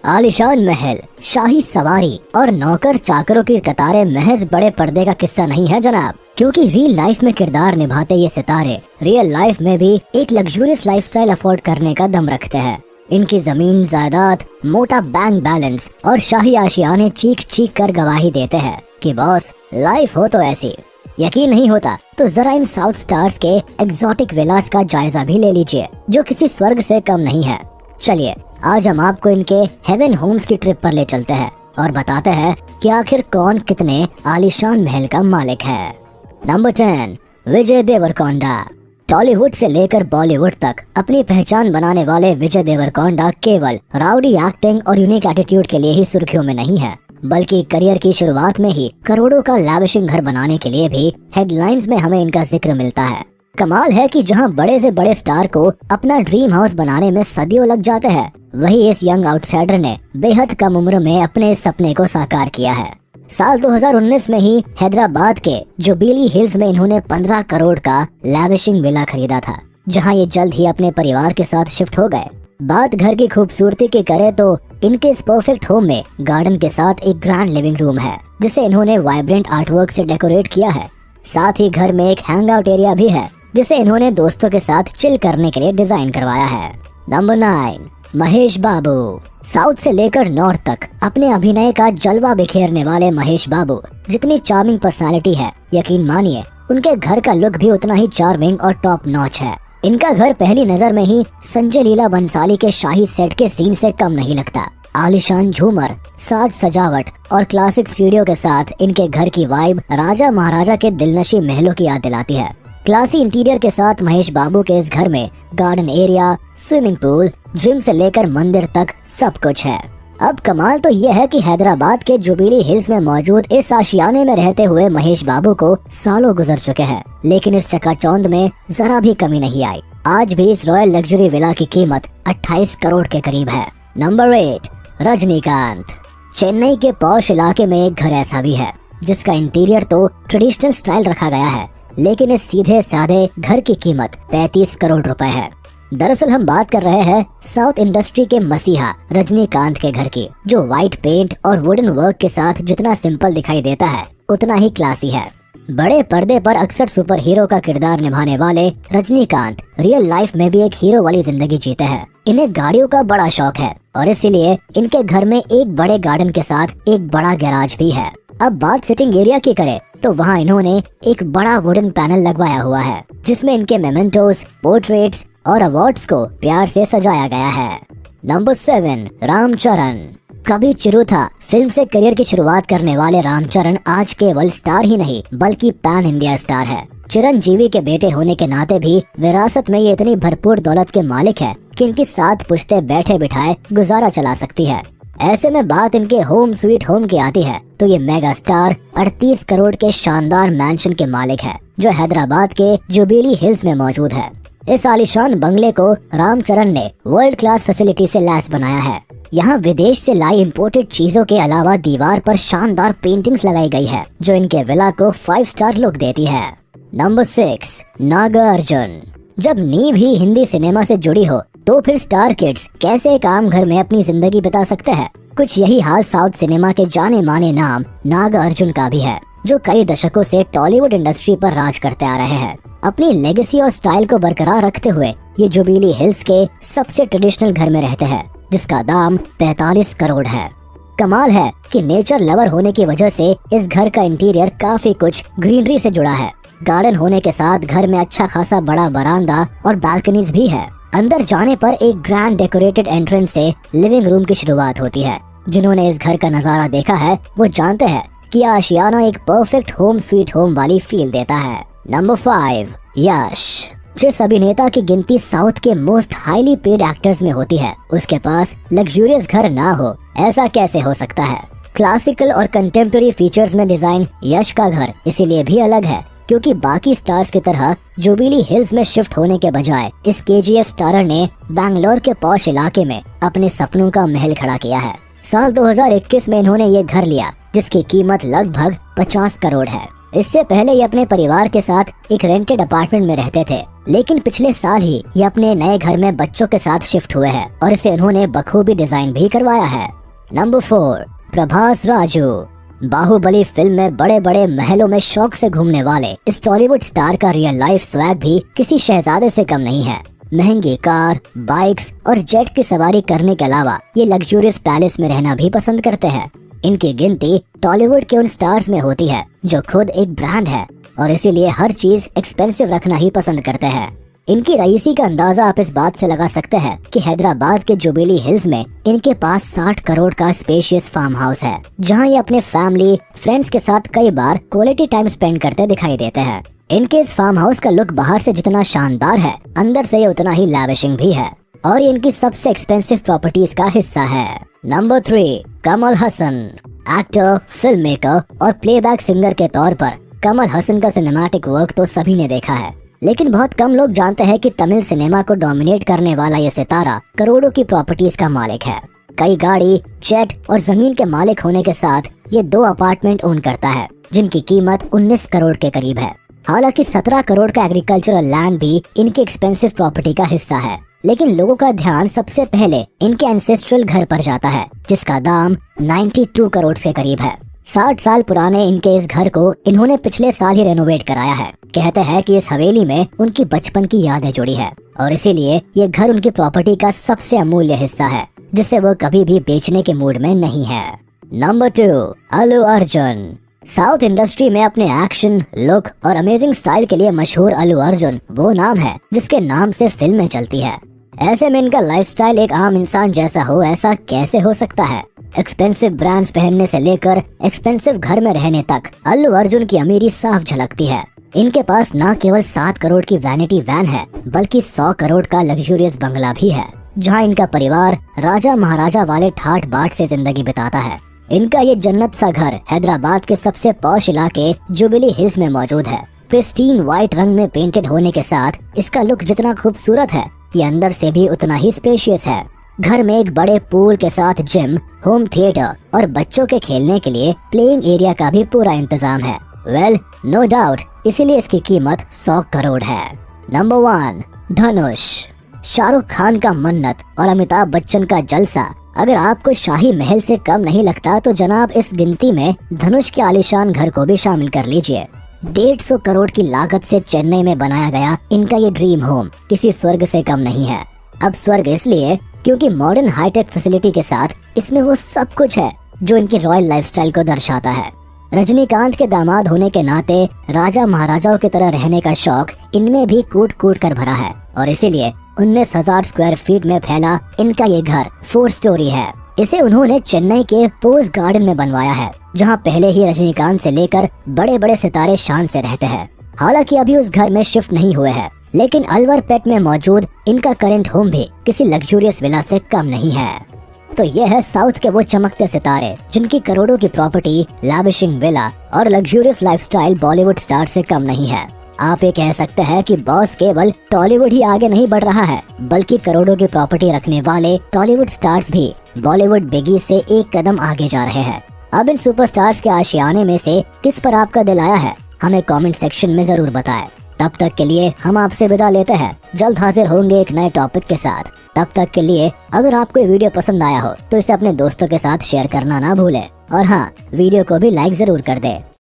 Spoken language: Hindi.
आलीशान महल, शाही सवारी और नौकर चाकरों की कतारें महज बड़े पर्दे का किस्सा नहीं है जनाब, क्योंकि रियल लाइफ में किरदार निभाते ये सितारे रियल लाइफ में भी एक लग्जूरियस लाइफस्टाइल अफोर्ड करने का दम रखते हैं। इनकी जमीन जायदाद, मोटा बैंक बैलेंस और शाही आशियाने चीख चीख कर गवाही देते हैं कि बॉस लाइफ हो तो ऐसी। यकीन नहीं होता तो जरा इन साउथ स्टार्स के एग्जॉटिक विलास का जायजा भी ले लीजिए, जो किसी स्वर्ग से कम नहीं है। चलिए आज हम आपको इनके हेवन होम्स की ट्रिप पर ले चलते हैं और बताते हैं कि आखिर कौन कितने आलीशान महल का मालिक है। नंबर 10, विजय देवरकोंडा। टॉलीवुड से लेकर बॉलीवुड तक अपनी पहचान बनाने वाले विजय देवरकोंडा केवल राउडी एक्टिंग और यूनिक एटीट्यूड के लिए ही सुर्खियों में नहीं है, बल्कि करियर की शुरुआत में ही करोड़ों का लैविशिंग घर बनाने के लिए भी हेडलाइंस में हमें इनका जिक्र मिलता है। कमाल है कि जहां बड़े से बड़े स्टार को अपना ड्रीम हाउस बनाने में सदियों लग जाते हैं, वही इस यंग आउटसाइडर ने बेहद कम उम्र में अपने इस सपने को साकार किया है। साल 2019 में ही हैदराबाद के जुबिली हिल्स में इन्होंने 15 करोड़ का लैविशिंग विला खरीदा था, जहां ये जल्द ही अपने परिवार के साथ शिफ्ट हो गए। बात घर की खूबसूरती की करे तो इनके इस परफेक्ट होम में गार्डन के साथ एक ग्रैंड लिविंग रूम है, जिसे इन्होंने वाइब्रेंट आर्टवर्क से डेकोरेट किया है। साथ ही घर में एक हैंग आउट एरिया भी है, जिसे इन्होंने दोस्तों के साथ चिल करने के लिए डिजाइन करवाया है। नंबर 9, महेश बाबू। साउथ से लेकर नॉर्थ तक अपने अभिनय का जलवा बिखेरने वाले महेश बाबू जितनी चार्मिंग पर्सनालिटी है, यकीन मानिए उनके घर का लुक भी उतना ही चार्मिंग और टॉप नॉच है। इनका घर पहली नजर में ही संजय लीला बंसाली के शाही सेट के सीन से कम नहीं लगता। आलीशान झूमर, साज सजावट और क्लासिक सीढ़ियों के साथ इनके घर की वाइब राजा महाराजा के दिलनशी महलों की याद दिलाती है। क्लासी इंटीरियर के साथ महेश बाबू के इस घर में garden area, swimming pool, gym से लेकर मंदिर तक सब कुछ है। अब कमाल तो यह है कि हैदराबाद के जुबिली हिल्स में मौजूद इस आशियाने में रहते हुए महेश बाबू को सालों गुजर चुके हैं, लेकिन इस चकाचौंध में जरा भी कमी नहीं आई। आज भी इस रॉयल लग्जरी विला की कीमत 28 करोड़ के करीब है। नंबर 8, रजनीकांत। चेन्नई के पॉश इलाके में एक घर ऐसा भी है जिसका इंटीरियर तो ट्रेडिशनल स्टाइल रखा गया है, लेकिन इस सीधे साधे घर की कीमत 35 करोड़ रुपए है। दरअसल हम बात कर रहे हैं साउथ इंडस्ट्री के मसीहा रजनीकांत के घर की, जो व्हाइट पेंट और वुडन वर्क के साथ जितना सिंपल दिखाई देता है उतना ही क्लासी है। बड़े पर्दे पर अक्सर सुपर हीरो का किरदार निभाने वाले रजनीकांत रियल लाइफ में भी एक हीरो वाली जिंदगी जीते हैं। इन्हें गाड़ियों का बड़ा शौक है और इसीलिए इनके घर में एक बड़े गार्डन के साथ एक बड़ा गैराज भी है। अब बात सिटिंग एरिया की करें तो वहाँ इन्होंने एक बड़ा वुडन पैनल लगवाया हुआ है, जिसमें इनके मेमेंटोस, पोर्ट्रेट्स और अवार्ड्स को प्यार से सजाया गया है। नंबर 7, रामचरण। कभी चिरुथा फिल्म से करियर की शुरुआत करने वाले रामचरण आज केवल स्टार ही नहीं बल्कि पैन इंडिया स्टार है। चिरंजीवी के बेटे होने के नाते भी विरासत में ये इतनी भरपूर दौलत के मालिक है कि इनकी 7 पुश्ते बैठे बिठाए गुजारा चला सकती है। ऐसे में बात इनके होम स्वीट होम की आती है तो ये मेगा स्टार 38 करोड़ के शानदार मैंशन के मालिक है, जो हैदराबाद के जुबिली हिल्स में मौजूद है। इस आलीशान बंगले को रामचरण ने वर्ल्ड क्लास फैसिलिटी से लैस बनाया है। यहाँ विदेश से लाई इम्पोर्टेड चीजों के अलावा दीवार पर शानदार पेंटिंग्स लगाई गई है, जो इनके विला को 5 स्टार लुक देती है। नंबर 6, नागार्जुन। जब नींव ही हिंदी सिनेमा से जुड़ी हो तो फिर स्टार किड्स कैसे एक आम घर में अपनी जिंदगी बिता सकते हैं। कुछ यही हाल साउथ सिनेमा के जाने माने नाम नागार्जुन का भी है, जो कई दशकों से टॉलीवुड इंडस्ट्री पर राज करते आ रहे हैं। अपनी लेगेसी और स्टाइल को बरकरार रखते हुए ये जुबिली हिल्स के सबसे ट्रेडिशनल घर में रहते हैं, जिसका दाम 45 करोड़ है। कमाल है कि नेचर लवर होने की वजह से इस घर का इंटीरियर काफी कुछ ग्रीनरी से जुड़ा है। गार्डन होने के साथ घर में अच्छा खासा बड़ा बरामदा और बालकनीज भी है। अंदर जाने पर एक ग्रैंड डेकोरेटेड एंट्रेंस से लिविंग रूम की शुरुआत होती है। जिन्होंने इस घर का नजारा देखा है वो जानते हैं कि आशियाना एक परफेक्ट होम स्वीट होम वाली फील देता है। नंबर 5, यश। जिस अभिनेता की गिनती साउथ के मोस्ट हाईली पेड एक्टर्स में होती है, उसके पास लग्जूरियस घर ना हो, ऐसा कैसे हो सकता है। क्लासिकल और कंटेम्प्रेरी फीचर्स में डिजाइन यश का घर इसीलिए भी अलग है क्योंकि बाकी स्टार्स की तरह जुबिली हिल्स में शिफ्ट होने के बजाय इस केजीएफ स्टारर ने बैंगलोर के पॉश इलाके में अपने सपनों का महल खड़ा किया है। साल 2021 में इन्होंने ये घर लिया, जिसकी कीमत लगभग 50 करोड़ है। इससे पहले ये अपने परिवार के साथ एक रेंटेड अपार्टमेंट में रहते थे, लेकिन पिछले साल ही ये अपने नए घर में बच्चों के साथ शिफ्ट हुए हैं और इसे उन्होंने बखूबी डिजाइन भी करवाया है। नंबर 4, प्रभास राजू। बाहुबली फिल्म में बड़े बड़े महलों में शौक से घूमने वाले इस टॉलीवुड स्टार का रियल लाइफ स्वैग भी किसी शहजादे से कम नहीं है। महंगी कार, बाइक्स और जेट की सवारी करने के अलावा ये लग्जूरियस पैलेस में रहना भी पसंद करते हैं। इनकी गिनती टॉलीवुड के उन स्टार्स में होती है जो खुद एक ब्रांड है और इसीलिए हर चीज एक्सपेंसिव रखना ही पसंद करते हैं। इनकी रईसी का अंदाजा आप इस बात से लगा सकते हैं कि हैदराबाद के जुबिली हिल्स में इनके पास 60 करोड़ का स्पेशियस फार्म हाउस है, जहां ये अपने फैमिली फ्रेंड्स के साथ कई बार क्वालिटी टाइम स्पेंड करते दिखाई देते हैं। इनके इस फार्म हाउस का लुक बाहर से जितना शानदार है, अंदर से ये उतना ही लैविशिंग भी है और ये इनकी सबसे एक्सपेंसिव प्रॉपर्टीज का हिस्सा है। Number 3, Kamal Haasan. Actor, film maker और प्लेबैक सिंगर के तौर पर कमल हसन का सिनेमैटिक वर्क तो सभी ने देखा है, लेकिन बहुत कम लोग जानते हैं कि तमिल सिनेमा को डोमिनेट करने वाला ये सितारा करोड़ों की प्रॉपर्टीज का मालिक है। कई गाड़ी, जेट और जमीन के मालिक होने के साथ ये 2 अपार्टमेंट ओन करता है, जिनकी कीमत 19 करोड़ के करीब है। हालांकि 17 करोड़ का एग्रीकल्चरल लैंड भी इनके एक्सपेंसिव प्रॉपर्टी का हिस्सा है, लेकिन लोगों का ध्यान सबसे पहले इनके एंसेस्ट्रल घर पर जाता है, जिसका दाम 92 करोड़ के करीब है। 60 साल पुराने इनके इस घर को इन्होंने पिछले साल ही रेनोवेट कराया है। कहते हैं कि इस हवेली में उनकी बचपन की यादें जुड़ी है और इसीलिए ये घर उनकी प्रॉपर्टी का सबसे अमूल्य हिस्सा है, जिसे वो कभी भी बेचने के मूड में नहीं है। Number 2, Allu Arjun. South industry में अपने एक्शन, लुक और अमेजिंग स्टाइल के लिए मशहूर अल्लू अर्जुन वो नाम है जिसके नाम से फिल्में चलती है। ऐसे में इनका लाइफस्टाइल एक आम इंसान जैसा हो, ऐसा कैसे हो सकता है? एक्सपेंसिव ब्रांड्स पहनने से लेकर एक्सपेंसिव घर में रहने तक अल्लू अर्जुन की अमीरी साफ झलकती है। इनके पास न केवल 7 करोड़ की वैनिटी वैन है, बल्कि 100 करोड़ का लग्जूरियस बंगला भी है, जहां इनका परिवार राजा महाराजा वाले ठाट बाट से जिंदगी बिताता है। इनका ये जन्नत सा घर हैदराबाद के सबसे पॉश इलाके जुबिली हिल्स में मौजूद है। प्रिस्टीन व्हाइट रंग में पेंटेड होने के साथ इसका लुक जितना खूबसूरत है, ये अंदर से भी उतना ही स्पेशियस है। घर में एक बड़े पूल के साथ जिम, होम थिएटर और बच्चों के खेलने के लिए प्लेइंग एरिया का भी पूरा इंतजाम है। वेल, नो डाउट, इसीलिए इसकी कीमत 100 करोड़ है। नंबर 1, धनुष। शाहरुख खान का मन्नत और अमिताभ बच्चन का जलसा अगर आपको शाही महल से कम नहीं लगता तो जनाब इस गिनती में धनुष के आलीशान घर को भी शामिल कर लीजिए। 150 करोड़ की लागत से चेन्नई में बनाया गया इनका ये ड्रीम होम किसी स्वर्ग से कम नहीं है। अब स्वर्ग इसलिए क्योंकि मॉडर्न हाईटेक फैसिलिटी के साथ इसमें वो सब कुछ है जो इनकी रॉयल लाइफस्टाइल को दर्शाता है। रजनीकांत के दामाद होने के नाते राजा महाराजाओं की तरह रहने का शौक इनमें भी कूट कूट कर भरा है और इसीलिए 19,000 स्क्वायर फीट में फैला इनका ये घर 4 स्टोरी है। इसे उन्होंने चेन्नई के पोज गार्डन में बनवाया है, जहां पहले ही रजनीकांत से लेकर बड़े बड़े सितारे शान से रहते हैं। हालांकि अभी उस घर में शिफ्ट नहीं हुए हैं, लेकिन अलवर पेट में मौजूद इनका करंट होम भी किसी लग्जूरियस विला से कम नहीं है। तो ये है साउथ के वो चमकते सितारे जिनकी करोड़ों की प्रॉपर्टी, लैविशिंग विला और लग्जूरियस लाइफस्टाइल बॉलीवुड स्टार से कम नहीं है। आप ये कह सकते हैं कि बॉस केवल टॉलीवुड ही आगे नहीं बढ़ रहा है, बल्कि करोड़ों की प्रॉपर्टी रखने वाले टॉलीवुड स्टार्स भी बॉलीवुड बिगी से एक कदम आगे जा रहे हैं। अब इन सुपरस्टार्स के आशियाने में से किस पर आपका दिल आया है, हमें कमेंट सेक्शन में जरूर बताएं। तब तक के लिए हम आपसे विदा लेते हैं। जल्द हाजिर होंगे एक नए टॉपिक के साथ। तब तक के लिए अगर आपको ये वीडियो पसंद आया हो तो इसे अपने दोस्तों के साथ शेयर करना ना भूलें और हाँ, वीडियो को भी लाइक जरूर कर दें।